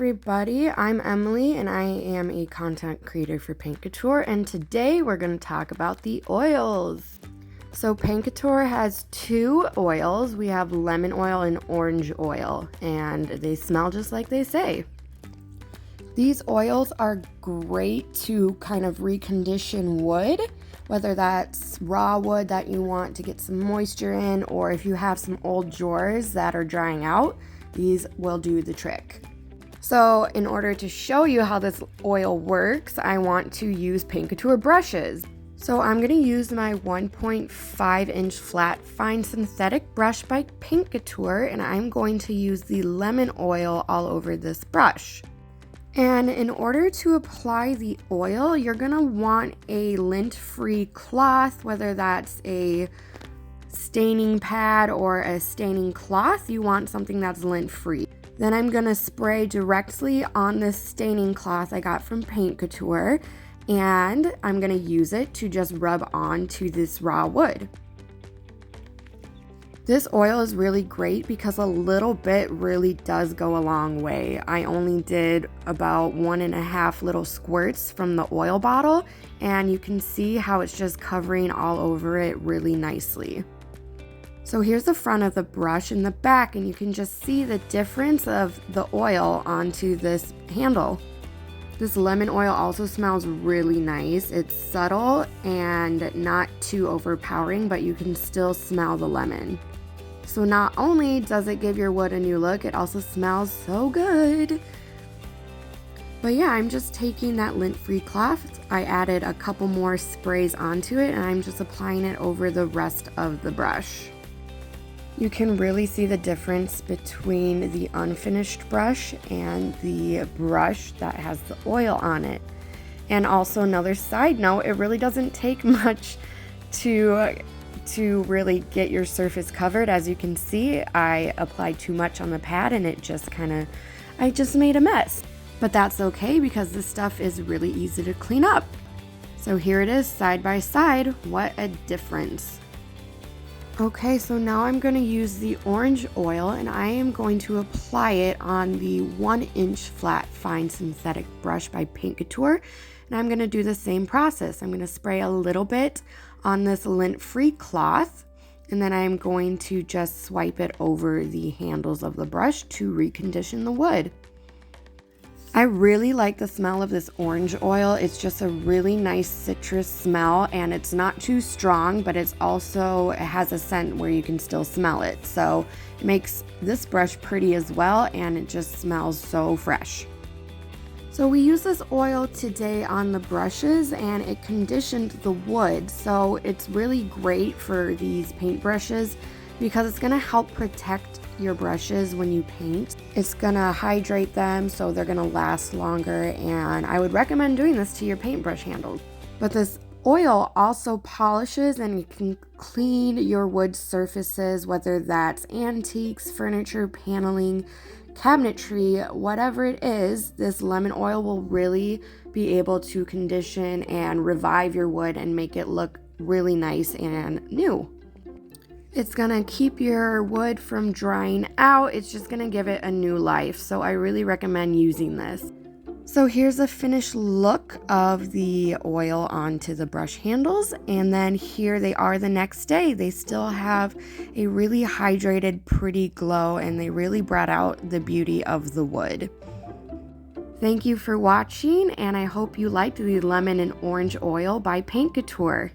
everybody, I'm Emily and I am a content creator for Paint Couture, and today we're going to talk about the oils. So Paint Couture has two oils. We have lemon oil and orange oil, and they smell just like they say. These oils are great to kind of recondition wood, whether that's raw wood that you want to get some moisture in, or if you have some old drawers that are drying out, these will do the trick. So in order to show you how this oil works, I want to use Paint Couture brushes. So I'm going to use my 1.5 inch flat fine synthetic brush by Paint Couture, and I'm going to use the lemon oil all over this brush. And in order to apply the oil, you're going to want a lint-free cloth, whether that's a staining pad or a staining cloth. You want something that's lint-free. Then I'm going to spray directly on this staining cloth I got from Paint Couture, and I'm going to use it to just rub onto this raw wood. This oil is really great because a little bit really does go a long way. I only did about 1.5 little squirts from the oil bottle, and you can see how it's just covering all over it really nicely. So here's the front of the brush and the back, and you can just see the difference of the oil onto this handle. This lemon oil also smells really nice. It's subtle and not too overpowering, but you can still smell the lemon. So not only does it give your wood a new look, it also smells so good. But yeah, I'm just taking that lint-free cloth. I added a couple more sprays onto it, and I'm just applying it over the rest of the brush. You can really see the difference between the unfinished brush and the brush that has the oil on it. And also another side note, it really doesn't take much to really get your surface covered. As you can see, I applied too much on the pad and I just made a mess. But that's okay because this stuff is really easy to clean up. So here it is side by side. What a difference. Okay, so now I'm going to use the orange oil and I am going to apply it on the 1 inch flat fine synthetic brush by Paint Couture. And I'm going to do the same process. I'm going to spray a little bit on this lint-free cloth, and then I'm going to just swipe it over the handles of the brush to recondition the wood. I really like the smell of this orange oil. It's just a really nice citrus smell, and it's not too strong, but it has a scent where you can still smell it. So it makes this brush pretty as well, and it just smells so fresh. So we use this oil today on the brushes, and it conditioned the wood. So it's really great for these paint brushes because it's going to help protect your brushes when you paint. It's going to hydrate them so they're going to last longer, and I would recommend doing this to your paintbrush handles. But this oil also polishes and it can clean your wood surfaces, whether that's antiques, furniture, paneling, cabinetry, whatever it is. This lemon oil will really be able to condition and revive your wood and make it look really nice and new. It's gonna keep your wood from drying out. It's just gonna give it a new life. So I really recommend using this. So here's a finished look of the oil onto the brush handles, and then here they are the next day. They still have a really hydrated, pretty glow, and they really brought out the beauty of the wood. Thank you for watching, and I hope you liked the lemon and orange oil by Paint Couture.